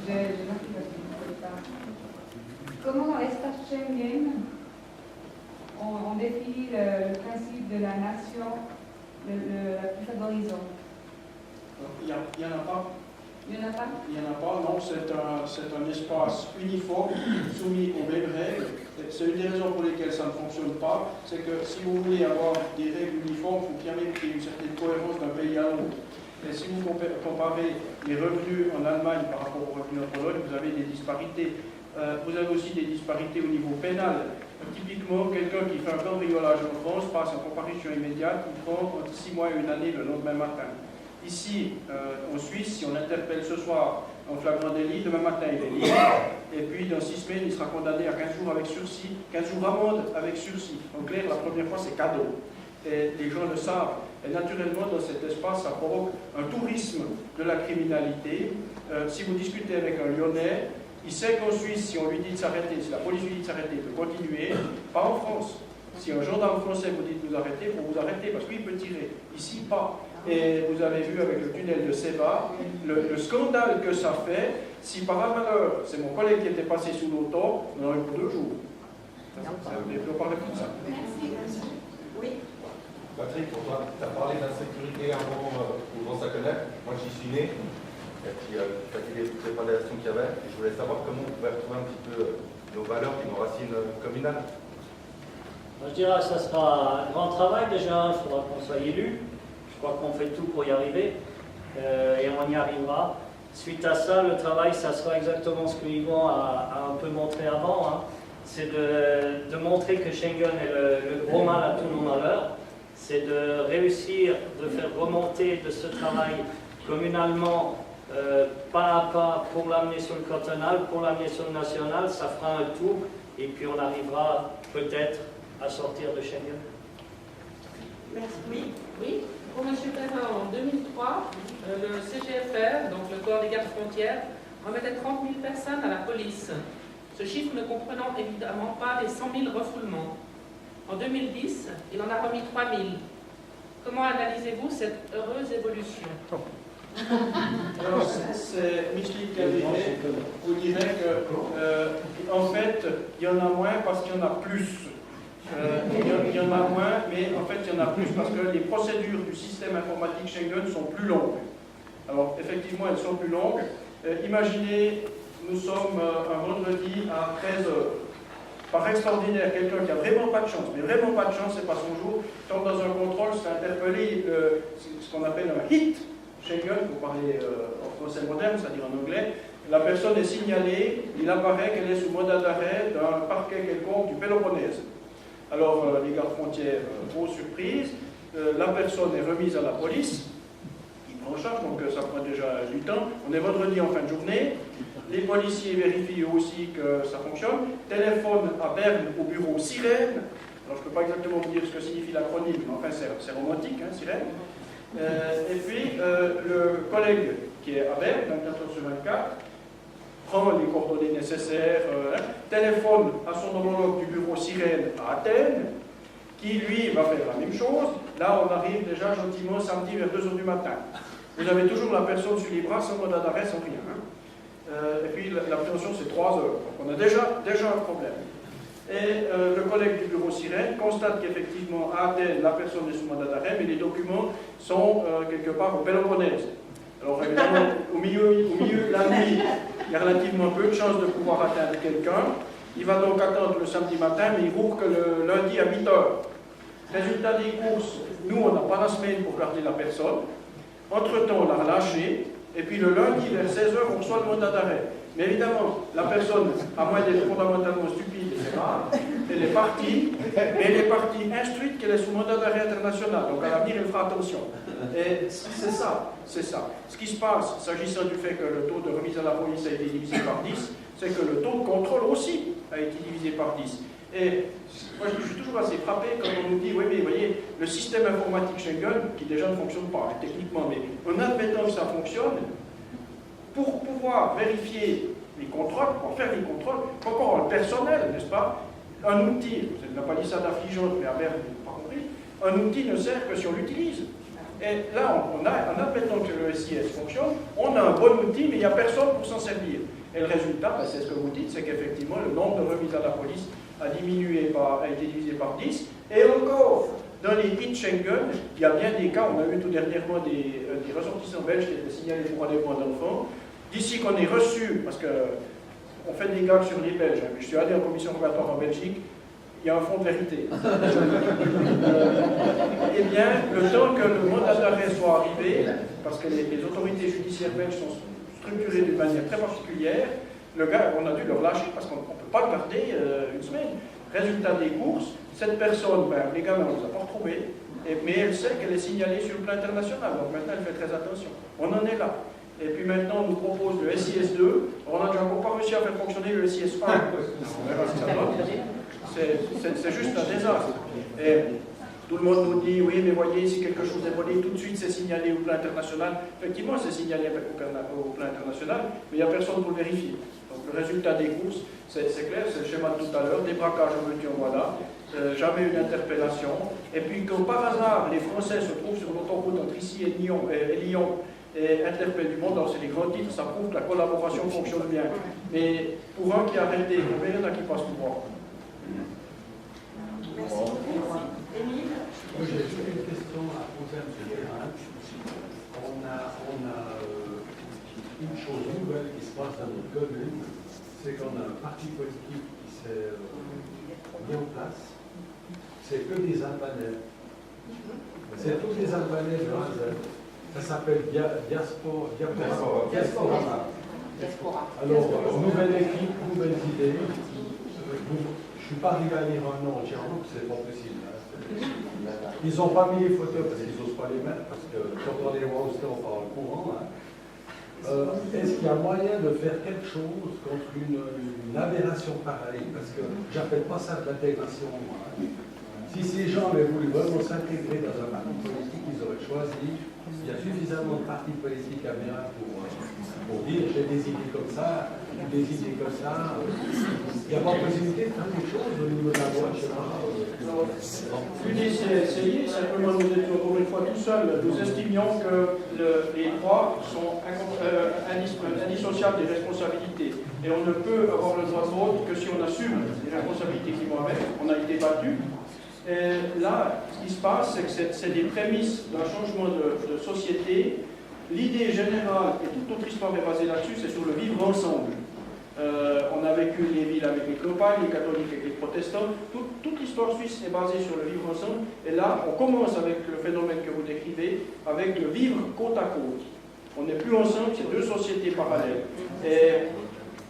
je n'arrive pas. Comment dans l'espace Schengen, on définit le principe de la nation la plus favorisante? Il n'y en a pas. Il n'y en a pas? Il n'y en a pas, non, c'est un espace uniforme, soumis aux mêmes règles. C'est une des raisons pour lesquelles ça ne fonctionne pas, c'est que si vous voulez avoir des règles uniformes, il faut bien même qu'il y ait une certaine cohérence d'un pays à l'autre. Et si vous comparez les revenus en Allemagne par rapport aux revenus en Pologne, vous avez des disparités. Vous avez aussi des disparités au niveau pénal. Typiquement, quelqu'un qui fait un cambriolage en France passe en comparution immédiate, il prend entre 6 mois et 1 année le lendemain matin. Ici, en Suisse, si on interpelle ce soir en flagrant délit, demain matin il est libre, et puis dans 6 semaines, il sera condamné à 15 jours avec sursis, 15 jours amende avec sursis. En clair, la première fois, c'est cadeau. Et les gens le savent. Et naturellement, dans cet espace, ça provoque un tourisme de la criminalité. Si vous discutez avec un Lyonnais, il sait qu'en Suisse, si on lui dit de s'arrêter, si la police lui dit de s'arrêter, de continuer, pas en France. Si un gendarme français vous dit de vous arrêter, il faut vous arrêter parce qu'il peut tirer. Ici, pas. Et vous avez vu avec le tunnel de Seva, le scandale que ça fait, si par un malheur, c'est mon collègue qui était passé sous l'auto, on aurait pour 2 jours. On ne parler comme ça. Merci. Oui. Patrick, pour toi, tu as parlé d'insécurité avant sa connaître. Moi, j'y suis né. Et puis, tu as dit les préoccupations qu'il y avait. Et je voulais savoir comment on pouvait retrouver un petit peu nos valeurs et nos racines communales. Je dirais que ça sera un grand travail déjà. Il faudra qu'on soit élu. Je crois qu'on fait tout pour y arriver. Et on y arrivera. Suite à ça, le travail, ça sera exactement ce que Yvon a un peu montré avant. Hein. C'est de montrer que Schengen est le gros mal à tous nos malheurs. C'est de réussir, de faire remonter de ce travail communalement, pas à pas, pour l'amener sur le cantonal, pour l'amener sur le national. Ça fera un tout, et puis on arrivera peut-être à sortir de Schengen. Merci. Oui. Oui, pour M. Perrin, en 2003, le CGFR, donc le corps des gardes frontières, remettait 30 000 personnes à la police. Ce chiffre ne comprenant évidemment pas les 100 000 refoulements. En 2010, il en a remis 3 000. Comment analysez-vous cette heureuse évolution? Alors, c'est Micheline Cadet, vous direz que, en fait, il y en a moins parce qu'il y en a plus. Il y en a moins, mais en fait, il y en a plus parce que les procédures du système informatique Schengen sont plus longues. Alors, effectivement, elles sont plus longues. Imaginez, nous sommes un vendredi à 13h. Par extraordinaire, quelqu'un qui a vraiment pas de chance, mais vraiment pas de chance, c'est pas son jour, tombe dans un contrôle, c'est interpellé, ce qu'on appelle un hit Schengen, pour parler en français moderne, c'est-à-dire en anglais. La personne est signalée, il apparaît qu'elle est sous mandat d'arrêt d'un parquet quelconque du Péloponnèse. Alors, les gardes frontières, grosse surprise, la personne est remise à la police, il prend en charge, donc ça prend déjà du temps. On est vendredi en fin de journée. Les policiers vérifient aussi que ça fonctionne. Téléphone à Berne au bureau Sirène. Alors je ne peux pas exactement vous dire ce que signifie l'acronyme, mais enfin c'est romantique, hein, Sirène. Et puis le collègue qui est à Berne, 24h sur 24, prend les coordonnées nécessaires, téléphone à son homologue du bureau Sirène à Athènes, qui lui va faire la même chose. Là on arrive déjà gentiment samedi vers 2h du matin. Vous avez toujours la personne sur les bras, sans mandat d'arrêt, sans rien. Hein. Et puis l'appréhension c'est 3 heures. Donc on a déjà un problème. Et le collègue du bureau Sirène constate qu'effectivement à Athènes la personne est sous mandat d'arrêt, mais les documents sont quelque part au Péloponnèse. Alors évidemment, au milieu de la nuit, il y a relativement peu de chances de pouvoir atteindre quelqu'un. Il va donc attendre le samedi matin, mais il rouvre que le lundi à 8h. Résultat des courses, nous on n'a pas la semaine pour garder la personne. Entre-temps, on l'a relâché. Et puis le lundi, vers 16h, on reçoit le mandat d'arrêt. Mais évidemment, la personne, à moins d'être fondamentalement stupide, c'est rare, elle est partie, mais elle est partie instruite qu'elle est sous mandat d'arrêt international. Donc à l'avenir, elle fera attention. Et c'est ça. Ce qui se passe, s'agissant du fait que le taux de remise à la police a été divisé par 10, c'est que le taux de contrôle aussi a été divisé par 10. Et moi, je suis toujours assez frappé quand on nous dit, oui, mais vous voyez, le système informatique Schengen, qui déjà ne fonctionne pas hein, techniquement, mais en admettant que ça fonctionne, pour pouvoir vérifier les contrôles, pour faire les contrôles, encore le personnel, n'est-ce pas? Un outil, c'est de la palissade affligeante, mais à Berne, vous n'avez pas compris, un outil ne sert que si on l'utilise. Et là, on a maintenant que le SIS fonctionne, on a un bon outil, mais il n'y a personne pour s'en servir. Et le résultat, c'est ce que vous dites, c'est qu'effectivement, le nombre de remises à la police a été divisé par 10. Et encore, dans les hits Schengen, il y a bien des cas, on a eu tout dernièrement des ressortissants belges qui étaient signalés pour enlèvement d'enfants. D'ici qu'on ait reçu, parce qu'on fait des gags sur les Belges, hein, mais je suis allé en commission rogatoire en Belgique, il y a un fond de vérité. Eh bien, le temps que le mandat d'arrêt soit arrivé, parce que les autorités judiciaires belges sont structurées d'une manière très particulière, le gars, on a dû le relâcher parce qu'on ne peut pas le garder une semaine. Résultat des courses, cette personne, les gamins, on ne les a pas retrouvés, mais elle sait qu'elle est signalée sur le plan international, donc maintenant elle fait très attention. On en est là. Et puis maintenant, on nous propose le SIS 2, on n'a encore pas réussi à faire fonctionner le SIS 1. On verra ce que ça donne. C'est juste un désastre. Et tout le monde nous dit, oui, mais voyez, si quelque chose est volé, tout de suite c'est signalé au plan international. Effectivement, c'est signalé au plan international, mais il n'y a personne pour le vérifier. Donc le résultat des courses, c'est clair, c'est le schéma de tout à l'heure, des braquages en voiture, voilà, jamais une interpellation. Et puis quand par hasard, les Français se trouvent sur l'autoroute entre ici et Lyon, et interpellent du monde, alors c'est les grands titres, ça prouve que la collaboration fonctionne bien. Mais pour un qui a arrêté, combien il y en a qui passent tout droit? Merci beaucoup. Émile? Moi, j'ai une question à poser à M. Perrin. On a une chose nouvelle qui se passe dans notre commune, c'est qu'on a un parti politique qui s'est mis en place. C'est que des Albanais. C'est tous des Albanais de A à Z. Ça s'appelle Diaspora. Alors, nouvelle équipe, nouvelles idées. Je ne suis pas arrivé à lire un nom entièrement, c'est pas possible. Ils n'ont pas mis les photos parce qu'ils n'osent pas les mettre, parce que quand on les voit aussi, on parle courant. Est-ce qu'il y a moyen de faire quelque chose contre une aberration pareille? Parce que j'appelle pas ça de l'intégration. Si ces gens avaient voulu vraiment s'intégrer dans un parti politique, ils auraient choisi. Il y a suffisamment de partis politiques à bien pour dire j'ai des idées comme ça, des idées comme ça. Il n'y a pas possibilité de faire quelque chose au niveau de la loi, je ne sais pas. L'idée, c'est essayer, simplement nous étions encore une fois tout seuls. Nous estimions que les droits sont indissociables des responsabilités. Et on ne peut avoir le droit de vote que si on assume les responsabilités qui vont avec. On a été battus. Et là, ce qui se passe, c'est que c'est des prémices d'un changement de société. L'idée générale, et toute notre histoire est basée là-dessus, c'est sur le vivre ensemble. On a vécu les villes avec les campagnes, les catholiques avec les protestants. Toute l'histoire suisse est basée sur le vivre ensemble. Et là, on commence avec le phénomène que vous décrivez, avec le vivre côte à côte. On n'est plus ensemble, c'est deux sociétés parallèles. Et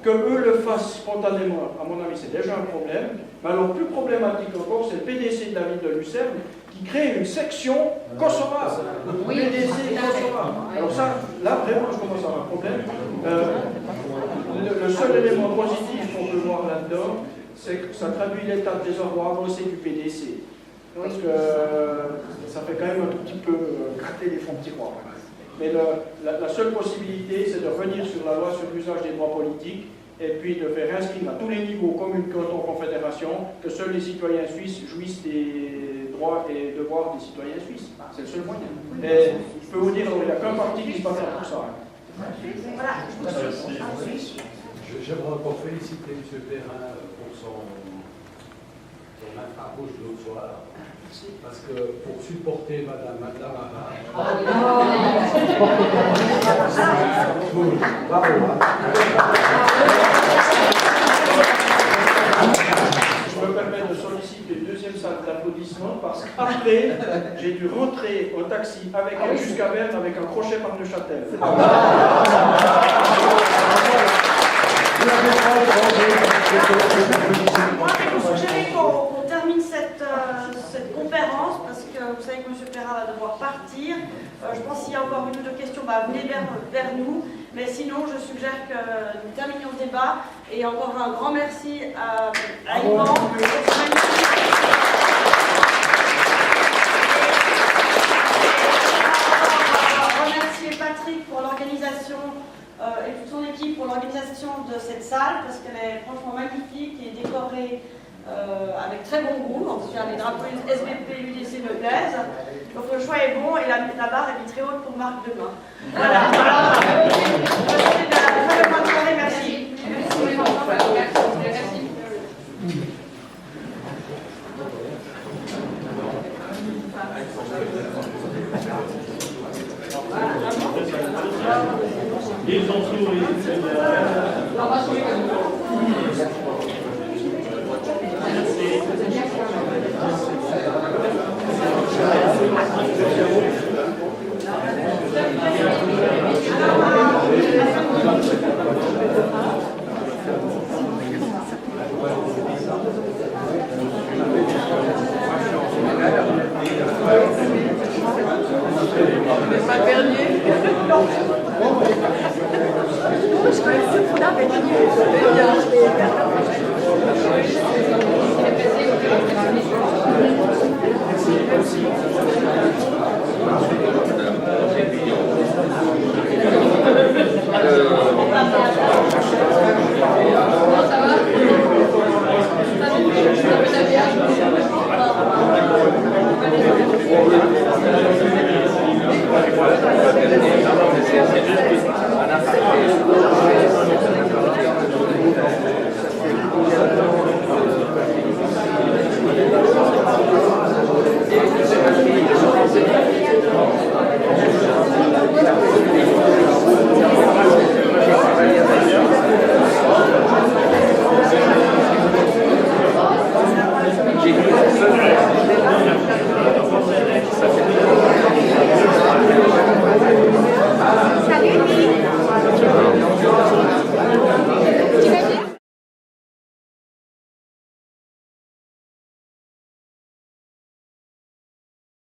que eux le fassent spontanément, à mon avis, c'est déjà un problème. Mais alors, plus problématique encore, c'est le PDC de la ville de Lucerne qui crée une section kosovare. PDC kosovare. Alors ça, là, vraiment, je commence à avoir un problème. Le seul élément positif qu'on peut voir là-dedans, c'est que ça traduit l'état de désordre avancé du PDC. Parce que ça fait quand même un tout petit peu gratter les fonds de tiroir. Mais la seule possibilité, c'est de revenir sur la loi sur l'usage des droits politiques et puis de faire inscrire à tous les niveaux, communes, cantons, confédération, que seuls les citoyens suisses jouissent des droits et devoirs des citoyens suisses. C'est le seul moyen. Et je peux vous dire, il n'y a qu'un parti qui se bat pour ça. Voilà. J'aimerais encore féliciter M. Perrin pour son infrarouge de l'autre soir. Parce que pour supporter Madame Amara, je me permets de solliciter une deuxième salle d'applaudissements parce qu'après, j'ai dû rentrer au taxi avec elle jusqu'à Berne avec un crochet par Neuchâtel. Moi, je vous suggérais qu'on termine cette conférence parce que vous savez que M. Perrin va devoir partir. Je pense qu'il y a encore une ou deux questions, venez vers nous. Mais sinon, je suggère que nous terminions le débat. Et encore un grand merci à Yvan. Remercier Patrick pour l'organisation et toute son équipe pour l'organisation de cette salle parce qu'elle est franchement magnifique et décorée avec très bon goût. En tout cas, les drapeaux SVP et UDC me plaisent. Donc le choix est bon et la barre est mise très haute pour Marc demain. Voilà. Alors, c'est la très bonne soirée, merci. Ils ont souri.